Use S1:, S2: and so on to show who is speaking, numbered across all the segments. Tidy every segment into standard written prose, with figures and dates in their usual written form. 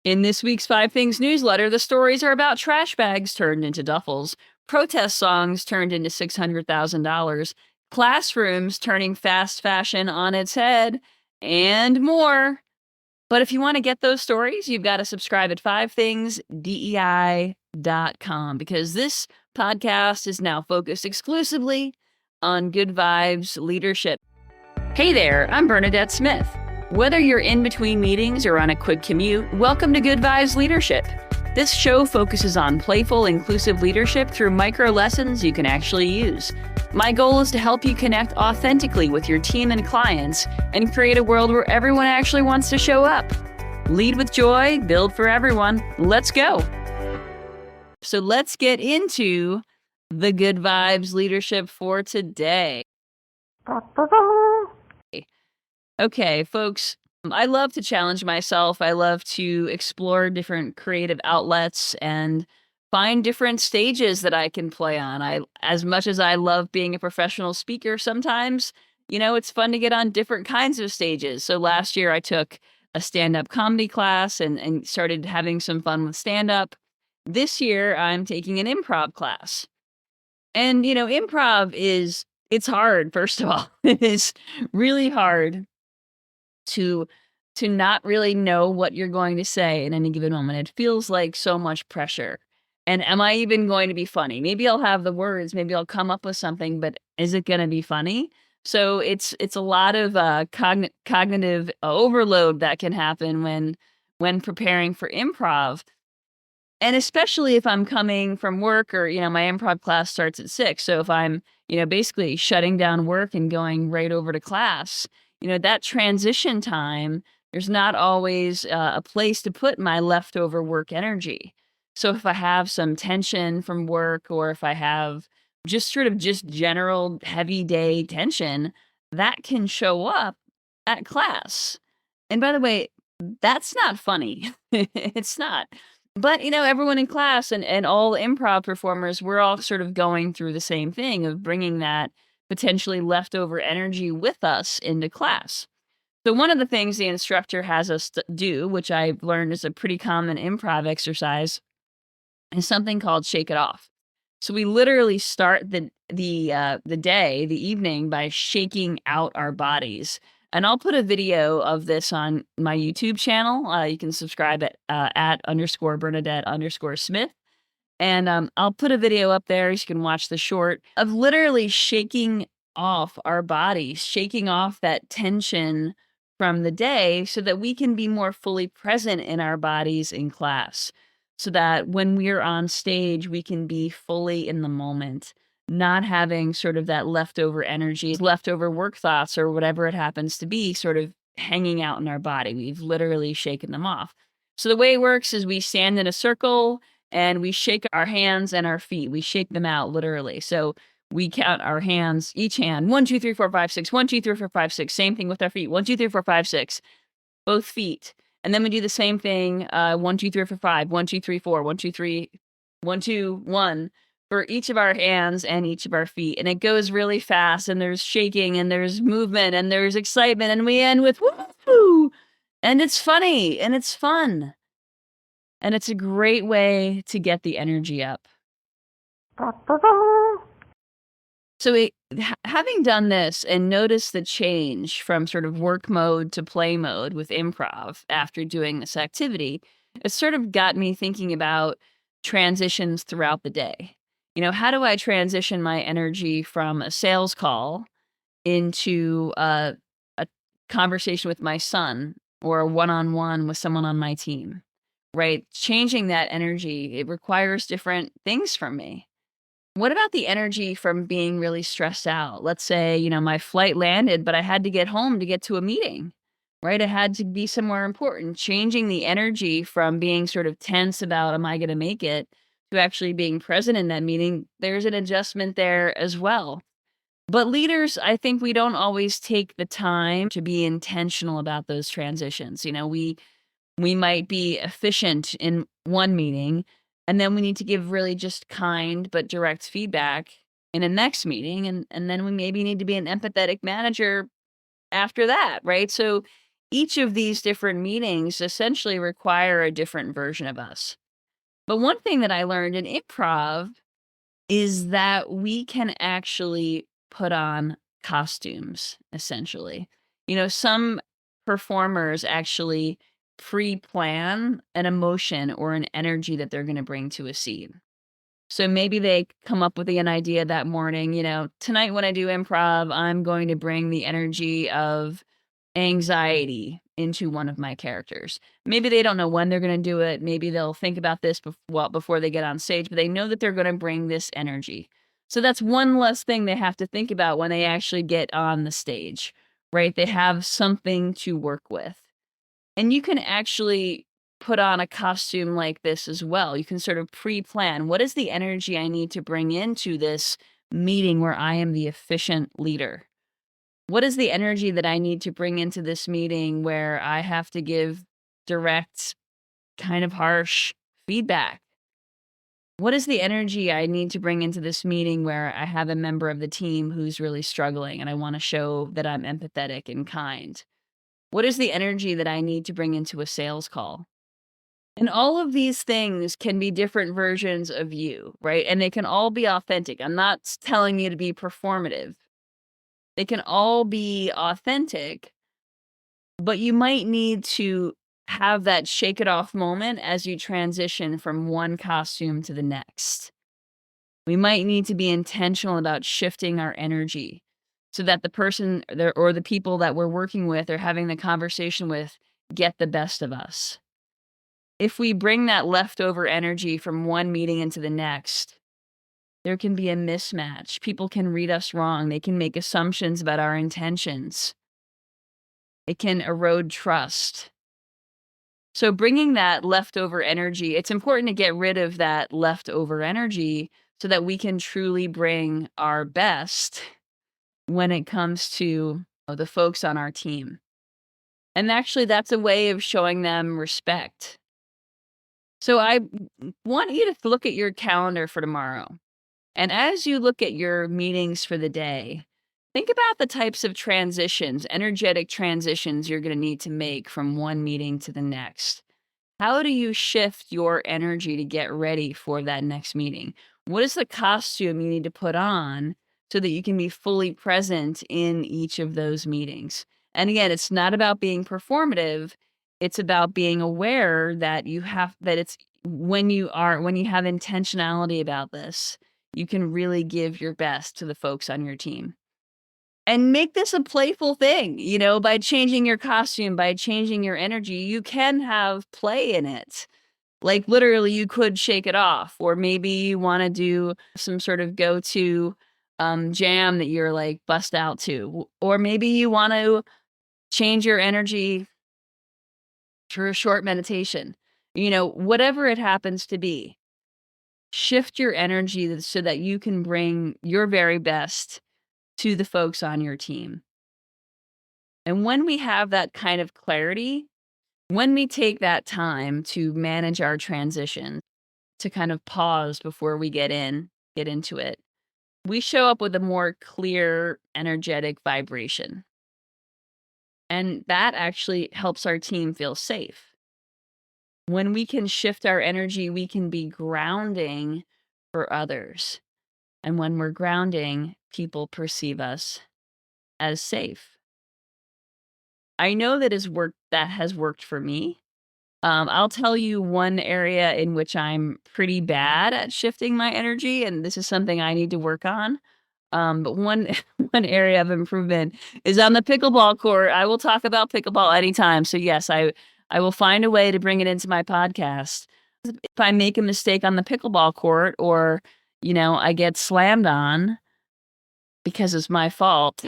S1: In this week's 5 Things newsletter, the stories are about trash bags turned into duffels, protest songs turned into $600,000, classrooms turning fast fashion on its head, and more. But if you want to get those stories, you've got to subscribe at 5thingsdei.com because this podcast is now focused exclusively on good vibes leadership. Hey there, I'm Bernadette Smith. Whether you're in between meetings or on a quick commute, welcome to Good Vibes Leadership. This show focuses on playful, inclusive leadership through micro lessons you can actually use. My goal is to help you connect authentically with your team and clients and create a world where everyone actually wants to show up. Lead with joy, build for everyone. Let's go. So let's get into the Good Vibes Leadership for today. Okay, folks, I love to challenge myself. I love to explore different creative outlets and find different stages that I can play on. As much as I love being a professional speaker, sometimes, it's fun to get on different kinds of stages. So last year I took a stand-up comedy class and started having some fun with stand-up. This year I'm taking an improv class. And, improv it's hard, first of all. It is really hard to not really know what you're going to say in any given moment. It feels like so much pressure. And am I even going to be funny? Maybe I'll have the words, maybe I'll come up with something, but is it going to be funny? So it's a lot of cognitive overload that can happen when preparing for improv. And especially if I'm coming from work or, my improv class starts at 6. So if I'm, basically shutting down work and going right over to class, that transition time, there's not always a place to put my leftover work energy. So if I have some tension from work or if I have just general heavy day tension, that can show up at class. And by the way, that's not funny. It's not. But, everyone in class and all improv performers, we're all sort of going through the same thing of bringing that potentially leftover energy with us into class. So one of the things the instructor has us do, which I've learned is a pretty common improv exercise, is something called shake it off. So we literally start the evening by shaking out our bodies. And I'll put a video of this on my YouTube channel. You can subscribe at @_Bernadette_Smith. And I'll put a video up there so you can watch the short of literally shaking off our bodies, shaking off that tension from the day so that we can be more fully present in our bodies in class. So that when we're on stage, we can be fully in the moment, not having sort of that leftover energy, leftover work thoughts or whatever it happens to be sort of hanging out in our body. We've literally shaken them off. So the way it works is we stand in a circle and we shake our hands and our feet. We shake them out literally. So we count our hands, each hand, 1, 2, 3, 4, 5, 6, 1, 2, 3, 4, 5, 6. Same thing with our feet, 1, 2, 3, 4, 5, 6. Both feet. And then we do the same thing, 1, 2, 3, 4, 5, 1, 2, 3, 4, 1, 2, 3, 1, 2, 1 for each of our hands and each of our feet. And it goes really fast and there's shaking and there's movement and there's excitement and we end with woo! And it's funny and it's fun. And it's a great way to get the energy up. So having done this and noticed the change from sort of work mode to play mode with improv after doing this activity, it sort of got me thinking about transitions throughout the day. How do I transition my energy from a sales call into a conversation with my son or a one-on-one with someone on my team? Right? Changing that energy, it requires different things from me. What about the energy from being really stressed out? Let's say, my flight landed, but I had to get home to get to a meeting, right? I had to be somewhere important. Changing the energy from being sort of tense about, am I going to make it, to actually being present in that meeting, there's an adjustment there as well. But leaders, I think we don't always take the time to be intentional about those transitions. We might be efficient in one meeting, and then we need to give really just kind but direct feedback in a next meeting. And then we maybe need to be an empathetic manager after that, right? So each of these different meetings essentially require a different version of us. But one thing that I learned in improv is that we can actually put on costumes, essentially. Some performers actually pre-plan an emotion or an energy that they're going to bring to a scene. So maybe they come up with an idea that morning, tonight when I do improv, I'm going to bring the energy of anxiety into one of my characters. Maybe they don't know when they're going to do it. Maybe they'll think about this before they get on stage, but they know that they're going to bring this energy. So that's one less thing they have to think about when they actually get on the stage, right? They have something to work with. And you can actually put on a costume like this as well. You can sort of pre-plan, what is the energy I need to bring into this meeting where I am the efficient leader? What is the energy that I need to bring into this meeting where I have to give direct, kind of harsh feedback? What is the energy I need to bring into this meeting where I have a member of the team who's really struggling and I want to show that I'm empathetic and kind? What is the energy that I need to bring into a sales call? And all of these things can be different versions of you, right? And they can all be authentic. I'm not telling you to be performative. They can all be authentic, but you might need to have that shake it off moment as you transition from one costume to the next. We might need to be intentional about shifting our energy so that the person or the people that we're working with or having the conversation with get the best of us. If we bring that leftover energy from one meeting into the next, there can be a mismatch. People can read us wrong. They can make assumptions about our intentions. It can erode trust. So bringing that leftover energy, it's important to get rid of that leftover energy so that we can truly bring our best when it comes to the folks on our team. And actually, that's a way of showing them respect. So I want you to look at your calendar for tomorrow. And as you look at your meetings for the day, think about the types of transitions, energetic transitions you're going to need to make from one meeting to the next. How do you shift your energy to get ready for that next meeting? What is the costume you need to put on so that you can be fully present in each of those meetings? And again, it's not about being performative. It's about being aware that it's when you have intentionality about this, you can really give your best to the folks on your team. And make this a playful thing, by changing your costume, by changing your energy, you can have play in it. Like literally you could shake it off, or maybe you want to do some sort of go-to jam that you're like bust out to, or maybe you want to change your energy for a short meditation, whatever it happens to be. Shift your energy so that you can bring your very best to the folks on your team. And when we have that kind of clarity, when we take that time to manage our transition, to kind of pause before we get into it, we show up with a more clear, energetic vibration. And that actually helps our team feel safe. When we can shift our energy, we can be grounding for others. And when we're grounding, people perceive us as safe. I know that has worked for me. I'll tell you one area in which I'm pretty bad at shifting my energy, and this is something I need to work on. But one one area of improvement is on the pickleball court. I will talk about pickleball anytime. So yes, I will find a way to bring it into my podcast. If I make a mistake on the pickleball court, or I get slammed on because it's my fault,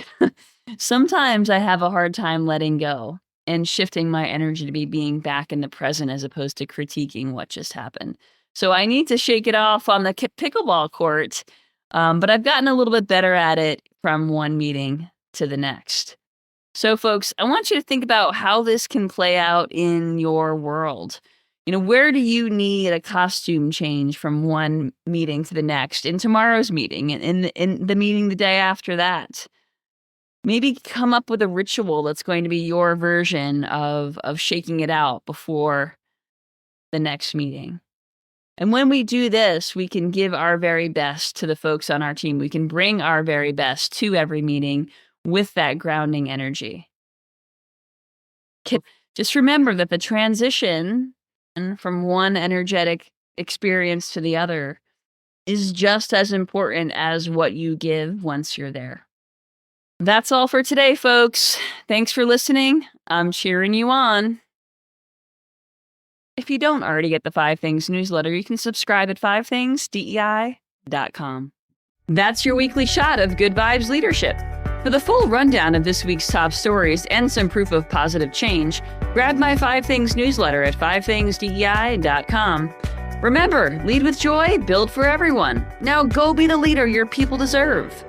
S1: sometimes I have a hard time letting go and shifting my energy to be being back in the present as opposed to critiquing what just happened. So I need to shake it off on the pickleball court, but I've gotten a little bit better at it from one meeting to the next. So folks, I want you to think about how this can play out in your world. Where do you need a costume change from one meeting to the next, in tomorrow's meeting, and in the meeting the day after that? Maybe come up with a ritual that's going to be your version of shaking it out before the next meeting. And when we do this, we can give our very best to the folks on our team. We can bring our very best to every meeting with that grounding energy. Just remember that the transition from one energetic experience to the other is just as important as what you give once you're there. That's all for today, folks. Thanks for listening. I'm cheering you on. If you don't already get the 5 Things newsletter, you can subscribe at 5thingsdei.com. That's your weekly shot of good vibes leadership. For the full rundown of this week's top stories and some proof of positive change, grab my 5 Things newsletter at 5thingsdei.com. Remember, lead with joy, build for everyone. Now go be the leader your people deserve.